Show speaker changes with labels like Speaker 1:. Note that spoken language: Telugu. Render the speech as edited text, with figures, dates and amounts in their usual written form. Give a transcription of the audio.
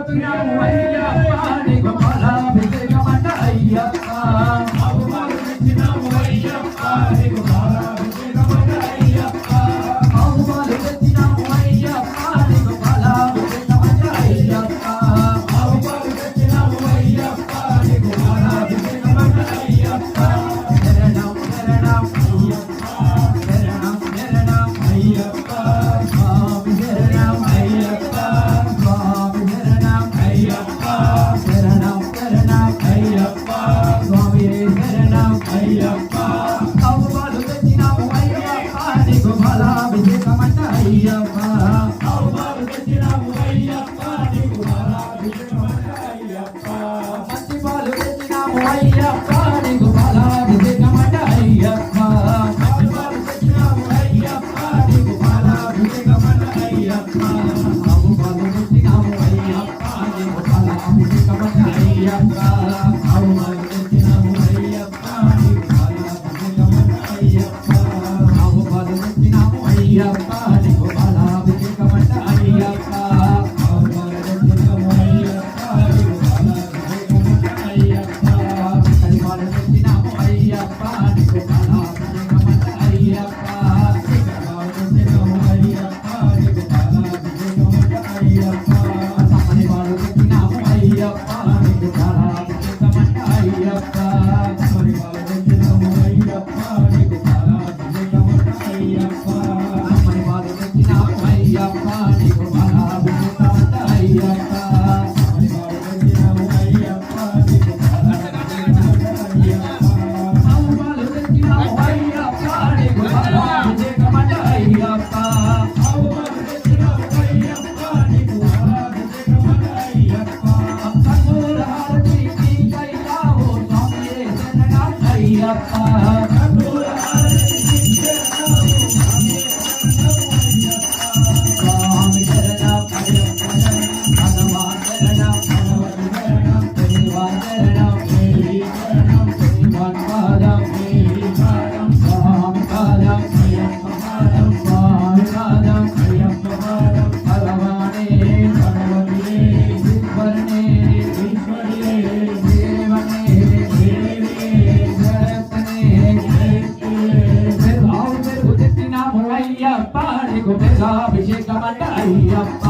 Speaker 1: తెచ్చినాము అయ్యప్ప నీకు పాలాభిషేకమంట అయ్యప్ప ఆవుపాలు తెచ్చినాము అయ్యప్ప నీకు పాలాభిషేకమంట అయ్యప్ప ఆవుపాలు తెచ్చినాము అయ్యప్ప నీకు పాలాభిషేకమంట అయ్యప్ప ఆవుపాలు తెచ్చినాము అయ్యప్ప నీకు పాలాభిషేకమంట అయ్యప్ప శరణం శరణం శరణం శరణం అయ్యప్ప స్వామి శరణం అయ్యప్ప స్వామి శరణం అయ్యప్ప శరణం శరణం అయ్యప్ప స్వామి శరణం అయ్యప్ప ఆవుపాలు తెచ్చినాము అయ్యప్ప నీకు పాలాభిషేకమంట అయ్యప్ప ఆవుపాలు తెచ్చినాము అయ్యప్ప నీకు పాలాభిషేకమంట అయ్యప్ప పచ్చి పాలు తెచ్చినాము అయ్యప్ప నీకు పాలాభిషేకమంట అయ్యప్ప ఆవుపాలు తెచ్చినాము అయ్యప్ప నీకు పాలాభిషేకమంట అయ్యప్ప ఆవుపాలు తెచ్చినాము అయ్యప్ప నీకు పాలాభిషేకమంట అయ్యప్ప ఆవుపాలు తెచ్చినాము అయ్యప్ప నీకు పాలాభిషేకమంట అయ్యప్ప ఆవుపాలు తెచ్చినాము అయ్యప్ప నీకు పాలాభిషేకమంట అయ్యప్ప ఆవుపాలు తెచ్చినాము అయ్యప్ప నీకు పాలాభిషేకమంట అయ్యప్ప కలిపాలు తెచ్చినాము అయ్యప్ప నీకు పాలాభిషేకమంట అయ్యప్ప కలిపాలు తెచ్చినాము అయ్యప్ప నీకు పాలాభిషేకమంట అయ్యప్ప సమ్మని పాలు తెచ్చినాము అయ్యప్ప నీకు పాలాభిషేకమంట అయ్యప్ప సమ్మని పాలు తెచ్చినాము అయ్యప్ప నీకు పాలాభిషేకమంట అయ్యప్ప సమ్మని పాలు తెచ్చినాము అయ్యప్ప నీకు పాలాభిషేకమంట అయ్యప్ప సమ్మని పాలు తెచ్చినాము అయ్యప్ప నీకు పాలాభిషేకమంట అయ్యప్ప ఆవుపాలు తెచ్చినాము అయ్యప్ప నీకు పాలాభిషేకమంట అయ్యప్ప ఆవుపాలు తెచ్చినాము అయ్యప్ప నీకు పాలాభిషేకమంట అయ్యప్ప కర్పూర హారతి నీకయ్యా ఓ స్వామి శరణం అయ్యప్ప కర్పూర హారతి నీకయ్యా ఓ స్వామి శరణం అయ్యప్ప స్వామి శరణం అయ్యప్ప శరణం భగవాన్ శరణం భగవతి శరణం దేవాన్ శరణం దేవి శరణం దేవాన్ పాదం దేవి పాదం స్వామి పాదం అయ్యప్ప పాదం స్వామి పాదం అయ్యప్ప పాదం భగవానే భగవతియే ఈశ్వరనే ఈశ్వరియే దేవనే దేవియే జగత్తనే జగత్తుయే ఆవు పెరుగు తెచ్చినాము అయ్యప్ప నీకు పాలాభిషేకమంట అయ్యప్ప